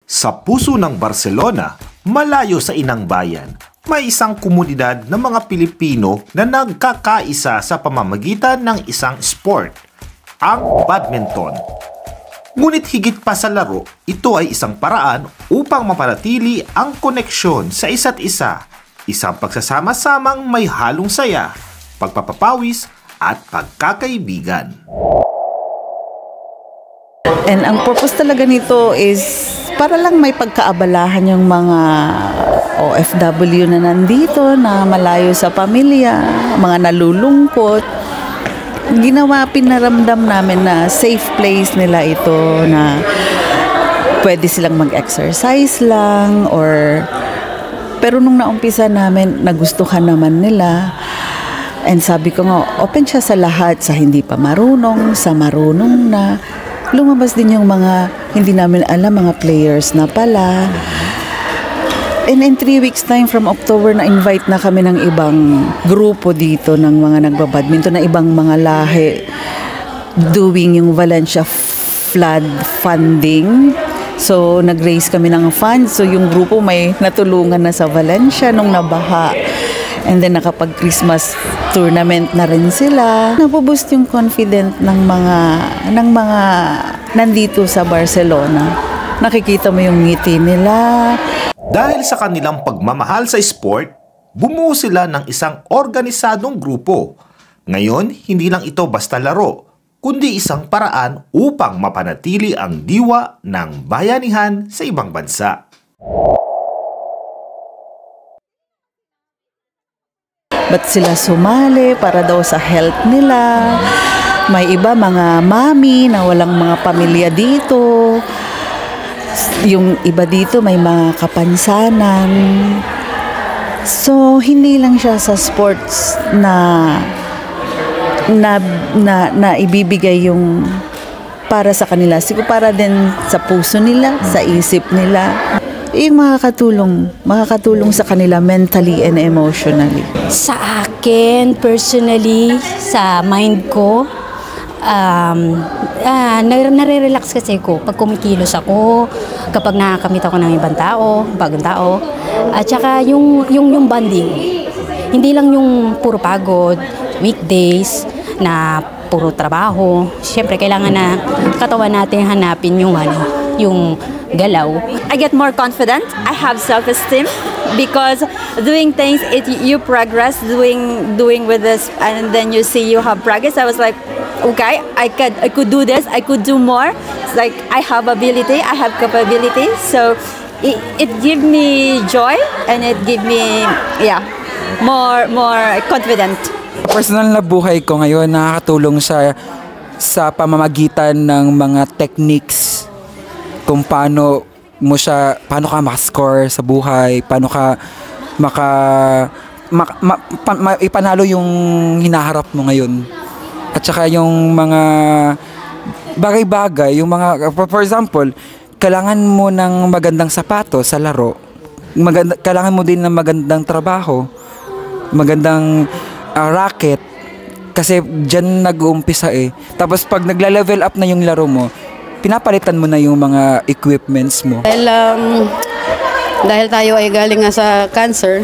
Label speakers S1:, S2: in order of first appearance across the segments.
S1: Sa puso ng Barcelona, malayo sa inang bayan, may isang komunidad ng mga Pilipino na nagkakaisa sa pamamagitan ng isang sport, ang badminton. Ngunit higit pa sa laro, ito ay isang paraan upang mapanatili ang koneksyon sa isa't isa, isang pagsasama-samang may halong saya, pagpapapawis at pagkakaibigan.
S2: And ang purpose talaga nito is para lang may pagkaabalahan yung mga OFW na nandito, na malayo sa pamilya, mga nalulungkot. Pinaramdam namin na safe place nila ito, na pwede silang mag-exercise lang, pero nung naumpisa namin, nagustuhan naman nila. And sabi ko nga, open siya sa lahat, sa hindi pa marunong, sa marunong na. Lumabas din yung mga hindi namin alam, mga players na pala. And in 3 weeks time from October, na-invite na kami ng ibang grupo dito ng mga nagbabadminton, na ibang mga lahi, doing yung Valencia flood funding. So, nag-raise kami ng funds. So, yung grupo may natulungan na sa Valencia nung nabaha. And then, nakapag-Christmas tournament na rin sila. Napoboost yung confidence ng mga nandito sa Barcelona. Nakikita mo yung ngiti nila.
S1: Dahil sa kanilang pagmamahal sa sport, bumuo sila ng isang organisadong grupo. Ngayon, hindi lang ito basta laro, kundi isang paraan upang mapanatili ang diwa ng bayanihan sa ibang bansa.
S2: Ba't sila sumali? Para daw sa health nila. May iba mga mami na walang mga pamilya dito. Yung iba dito may mga kapansanan. So, hindi lang siya sa sports na ibibigay yung para sa kanila. Siguro para din sa puso nila, sa isip nila. Yung makakatulong sa kanila mentally and emotionally.
S3: Sa akin, personally, sa mind ko, nare-relax kasi ko pag kumikilos ako, kapag nakakamit ako ng ibang tao, bagong tao, at saka yung bonding. Hindi lang yung puro pagod, weekdays, na puro trabaho. Siyempre, kailangan na katawan natin hanapin yung galaw.
S4: I get more confident. I have self-esteem because doing things, you progress doing with this, and then you see you have progress. I was like, okay, I could do this. I could do more. It's like I have ability. I have capability. So it gives me joy, and it gives me more confident.
S5: Personal na buhay ko ngayon, nakakatulong sa pamamagitan ng mga techniques kung paano ka maka-score sa buhay, paano ka ipanalo yung hinaharap mo ngayon. At saka yung mga bagay-bagay, yung mga, for example, kailangan mo ng magandang sapatos sa laro, kailangan mo din ng magandang trabaho, magandang racket, kasi dyan nag-uumpisa eh. Tapos pag nagla-level up na yung laro mo, pinapalitan mo na yung mga equipments mo.
S6: Dahil tayo ay galing nga sa cancer,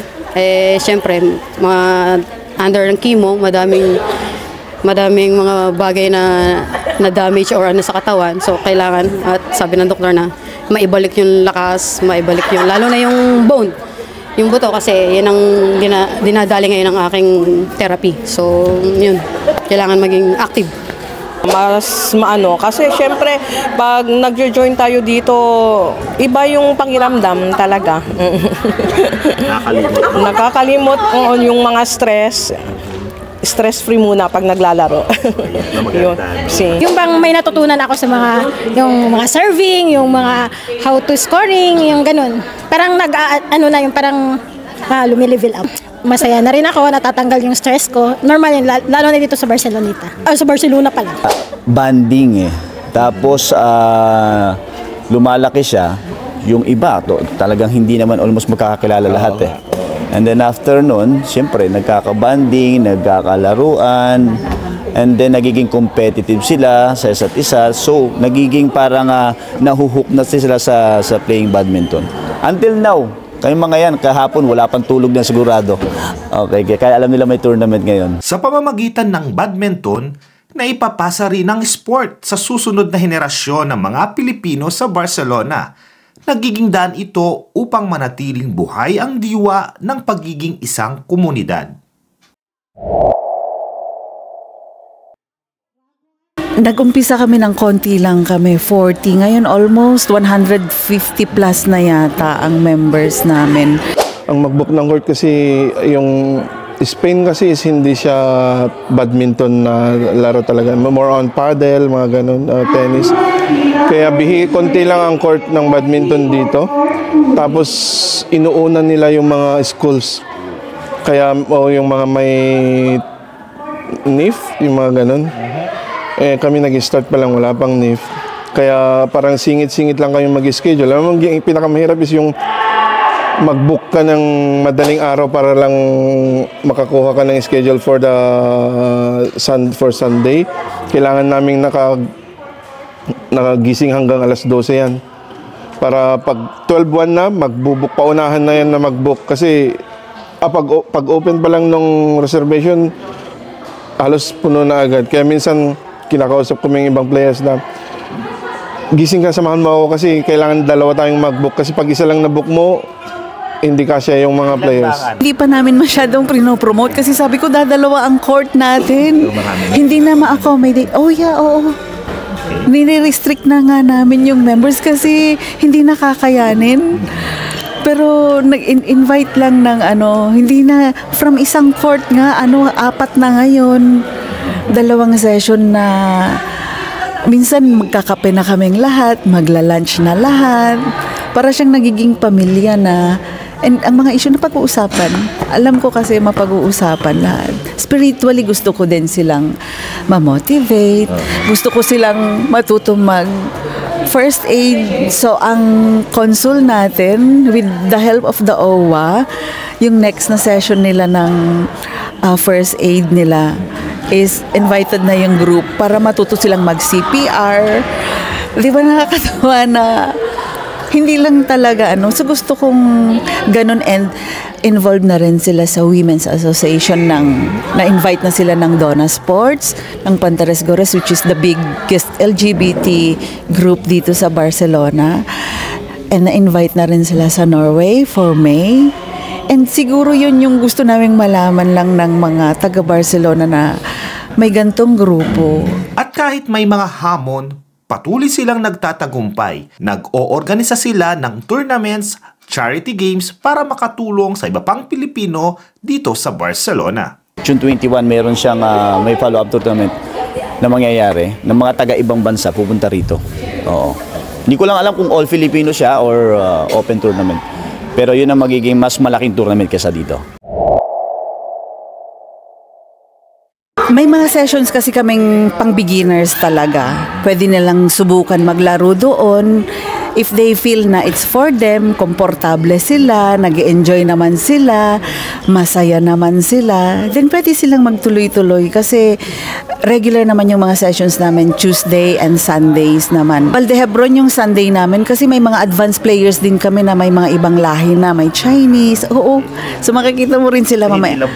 S6: syempre, under ng chemo, madaming mga bagay na damage or ano sa katawan. So, kailangan, at sabi ng doktor na, maibalik yung lakas, lalo na yung bone, yung buto, kasi yun ang dinadali ngayon ng aking therapy. So, yun, kailangan maging active.
S7: Mas kasi syempre pag nag-join tayo dito, iba yung pangiramdam talaga. Nakakalimot yung mga stress-free muna pag naglalaro.
S8: Yung bang may natutunan ako sa yung mga serving, yung mga how to scoring, yung ganun. Parang parang lumilevel up. Masaya na rin ako, natatanggal yung stress ko. Normal yun, lalo na dito sa Barceloneta. Sa Barcelona pala.
S9: Banding eh. Tapos, lumalaki siya. Yung iba, talagang hindi naman almost magkakakilala lahat eh. And then after nun, siyempre, nagkakabanding, nagkakalaruan. And then nagiging competitive sila sa isa't isa. So nagiging parang nahuhook na sila sa playing badminton. Until now, kayong mga yan, kahapon wala pang tulog na sigurado. Okay, kaya alam nila may tournament ngayon.
S1: Sa pamamagitan ng badminton, naipapasa rin ang sport sa susunod na henerasyon ng mga Pilipino sa Barcelona. Nagiging daan ito upang manatiling buhay ang diwa ng pagiging isang komunidad.
S2: Nag-umpisa kami ng konti lang kami, 40. Ngayon almost 150 plus na yata ang members namin.
S10: Ang mag-book ng court kasi yung Spain kasi is hindi siya badminton na laro talaga. More on paddle, mga ganun, tennis. Kaya konti lang ang court ng badminton dito. Tapos inuuna nila yung mga schools. Kaya yung mga may NIF, yung mga ganun. Kami nag-start pa lang, wala pang NIF. Kaya parang singit-singit lang kami mag-schedule. Alam mo, yung pinakamahirap is yung mag-book ka ng madaling araw para lang makakuha ka ng schedule for for Sunday. Kailangan naming nakagising hanggang alas 12 yan. Para pag 12-1 na, mag-book, paunahan na yan na mag-book. Kasi pag open pa lang ng reservation, halos puno na agad. Kaya minsan, kinakausap ko yung ibang players na gising ka, samahan mo ako kasi kailangan dalawa tayong mag-book. Kasi pag isa lang na-book mo, hindi kasya yung mga players.
S2: Hindi pa namin masyadong prinopromote kasi sabi ko dadalawa ang court natin. Hindi na ma-accommodate. Oh yeah, oo. Nire-restrict na nga namin yung members kasi hindi nakakayanin. Pero nag-invite lang ng hindi na from isang court nga, 4 na ngayon. 2 session na minsan magkakape na kaming lahat, magla-lunch na lahat. Para siyang nagiging pamilya na. And ang mga issue na pag-uusapan, alam ko kasi mapag-uusapan lahat. Spiritually, gusto ko din silang ma-motivate. Gusto ko silang matuto first aid. So, ang consul natin, with the help of the OWA, yung next na session nila ng first aid nila is invited na yung group para matuto silang mag-CPR. Di ba nakakatawa na hindi lang talaga so gusto kong ganun, and involved na rin sila sa Women's Association na-invite na sila ng Donna Sports, ng Pantares Gores, which is the biggest LGBT group dito sa Barcelona, and na-invite na rin sila sa Norway for May. And siguro yun yung gusto naming malaman lang ng mga taga-Barcelona na may gantong grupo.
S1: At kahit may mga hamon, patuloy silang nagtatagumpay. Nag-oorganisa sila ng tournaments, charity games para makatulong sa iba pang Pilipino dito sa Barcelona.
S9: June 21, meron siyang may follow-up tournament na mangyayari ng mga taga-ibang bansa pupunta rito. Oo. Hindi ko lang alam kung all Filipino siya or open tournament. Pero yun ang magiging mas malaking tournament kaysa dito.
S2: May mga sessions kasi kaming pang beginners talaga. Pwede nilang subukan maglaro doon. If they feel na it's for them, komportable sila, nag-enjoy naman sila, masaya naman sila, then pwede silang magtuloy-tuloy kasi regular naman yung mga sessions namin Tuesday and Sundays naman. Valdehebron yung Sunday namin kasi may mga advanced players din kami na may mga ibang lahi na, may Chinese, oo. So makikita mo rin sila mamaya.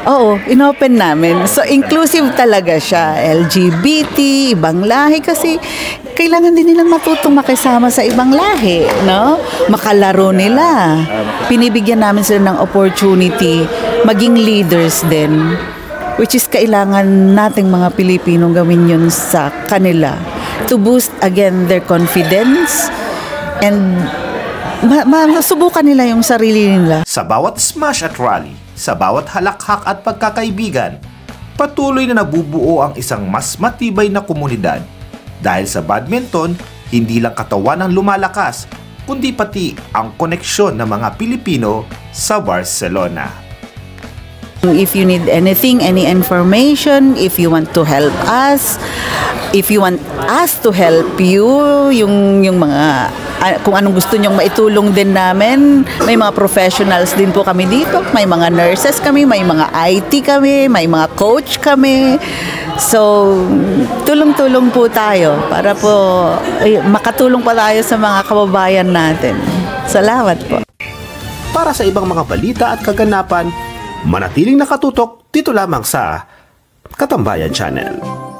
S2: Oo, inopen namin. So inclusive talaga siya, LGBT, ibang lahi kasi kailangan din nilang matutong makisama sa ibang lahi, no? Makalaro nila. Pinibigyan namin sila ng opportunity maging leaders din, which is kailangan nating mga Pilipino gawin yun sa kanila to boost again their confidence and masubukan nila yung sarili nila.
S1: Sa bawat smash at rally, sa bawat halakhak at pagkakaibigan, patuloy na nabubuo ang isang mas matibay na komunidad. Dahil sa badminton, hindi lang katawan ang lumalakas, kundi pati ang koneksyon ng mga Pilipino sa Barcelona.
S2: If you need anything, any information, if you want to help us, if you want us to help you, yung mga kung anong gusto nyong maitulong din namin. May mga professionals din po kami dito. May mga nurses kami, may mga IT kami, may mga coach kami. So, tulong-tulong po tayo para po makatulong pa tayo sa mga kababayan natin. Salamat po.
S1: Para sa ibang mga balita at kaganapan, manatiling nakatutok dito lamang sa Katambayan Channel.